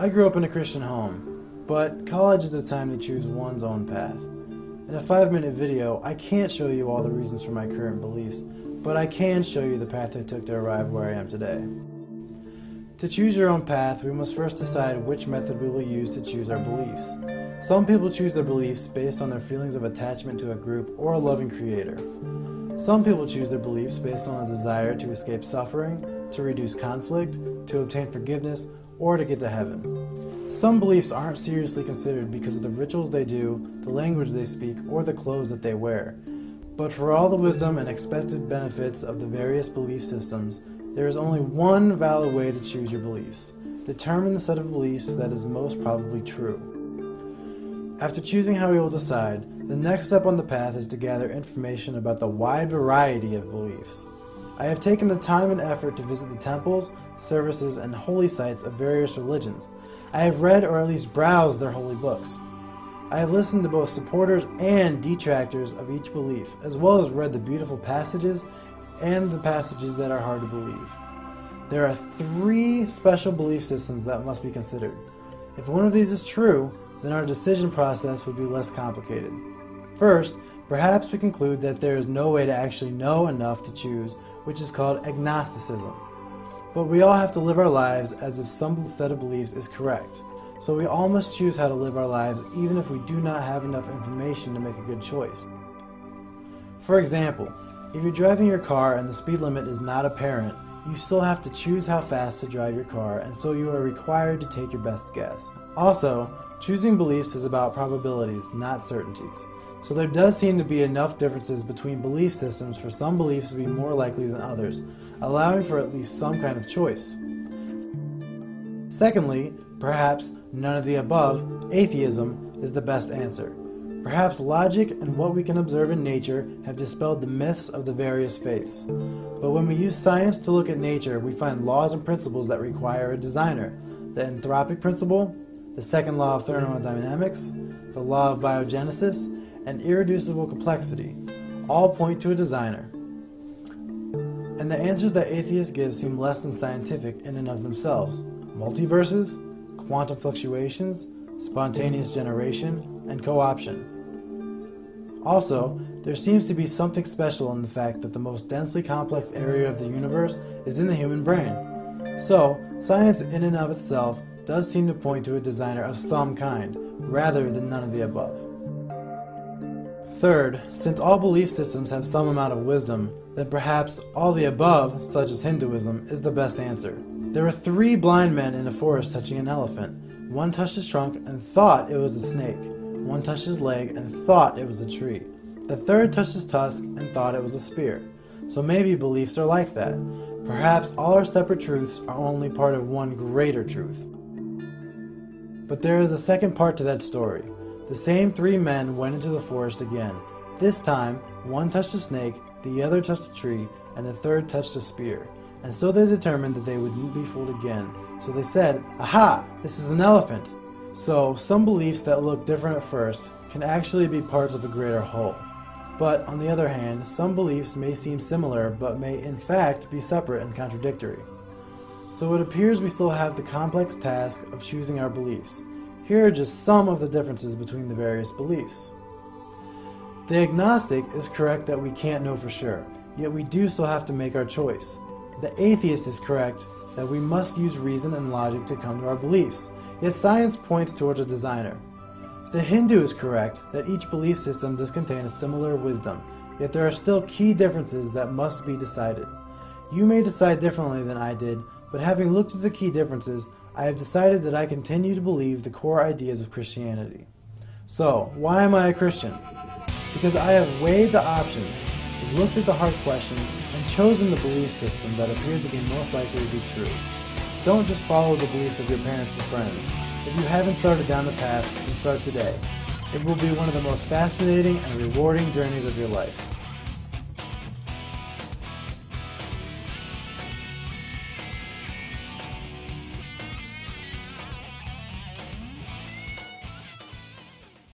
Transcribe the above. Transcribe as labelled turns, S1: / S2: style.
S1: I grew up in a Christian home, but college is a time to choose one's own path. In a 5-minute video, I can't show you all the reasons for my current beliefs, but I can show you the path I took to arrive where I am today. To choose your own path, we must first decide which method we will use to choose our beliefs. Some people choose their beliefs based on their feelings of attachment to a group or a loving creator. Some people choose their beliefs based on a desire to escape suffering, to reduce conflict, to obtain forgiveness, or to get to heaven. Some beliefs aren't seriously considered because of the rituals they do, the language they speak, or the clothes that they wear. But for all the wisdom and expected benefits of the various belief systems, there is only one valid way to choose your beliefs. Determine the set of beliefs that is most probably true. After choosing how we will decide, the next step on the path is to gather information about the wide variety of beliefs. I have taken the time and effort to visit the temples, services, and holy sites of various religions. I have read or at least browsed their holy books. I have listened to both supporters and detractors of each belief, as well as read the beautiful passages and the passages that are hard to believe. There are 3 special belief systems that must be considered. If one of these is true, then our decision process would be less complicated. First, perhaps we conclude that there is no way to actually know enough to choose, which is called agnosticism. But we all have to live our lives as if some set of beliefs is correct. So we all must choose how to live our lives even if we do not have enough information to make a good choice. For example, if you're driving your car and the speed limit is not apparent, you still have to choose how fast to drive your car, and so you are required to take your best guess. Also, choosing beliefs is about probabilities, not certainties. So there does seem to be enough differences between belief systems for some beliefs to be more likely than others, allowing for at least some kind of choice. Secondly, perhaps none of the above, atheism, is the best answer. Perhaps logic and what we can observe in nature have dispelled the myths of the various faiths. But when we use science to look at nature, we find laws and principles that require a designer. The anthropic principle, the second law of thermodynamics, the law of biogenesis, and irreducible complexity all point to a designer. And the answers that atheists give seem less than scientific in and of themselves. Multiverses, quantum fluctuations, spontaneous generation, and co-option. Also, there seems to be something special in the fact that the most densely complex area of the universe is in the human brain. So, science in and of itself does seem to point to a designer of some kind, rather than none of the above. Third, since all belief systems have some amount of wisdom, then perhaps all the above, such as Hinduism, is the best answer. There were 3 blind men in a forest touching an elephant. One touched his trunk and thought it was a snake. One touched his leg and thought it was a tree. The third touched his tusk and thought it was a spear. So maybe beliefs are like that. Perhaps all our separate truths are only part of one greater truth. But there is a second part to that story. The same 3 men went into the forest again. This time, one touched a snake, the other touched a tree, and the third touched a spear. And so they determined that they wouldn't be fooled again. So they said, "Aha! This is an elephant!" So, some beliefs that look different at first can actually be parts of a greater whole. But, on the other hand, some beliefs may seem similar but may in fact be separate and contradictory. So it appears we still have the complex task of choosing our beliefs. Here are just some of the differences between the various beliefs. The agnostic is correct that we can't know for sure, yet we do still have to make our choice. The atheist is correct that we must use reason and logic to come to our beliefs, yet science points towards a designer. The Hindu is correct that each belief system does contain a similar wisdom, yet there are still key differences that must be decided. You may decide differently than I did, but having looked at the key differences, I have decided that I continue to believe the core ideas of Christianity. So, why am I a Christian? Because I have weighed the options, looked at the hard questions, and chosen the belief system that appears to be most likely to be true. Don't just follow the beliefs of your parents and friends. If you haven't started down the path, then start today. It will be one of the most fascinating and rewarding journeys of your life.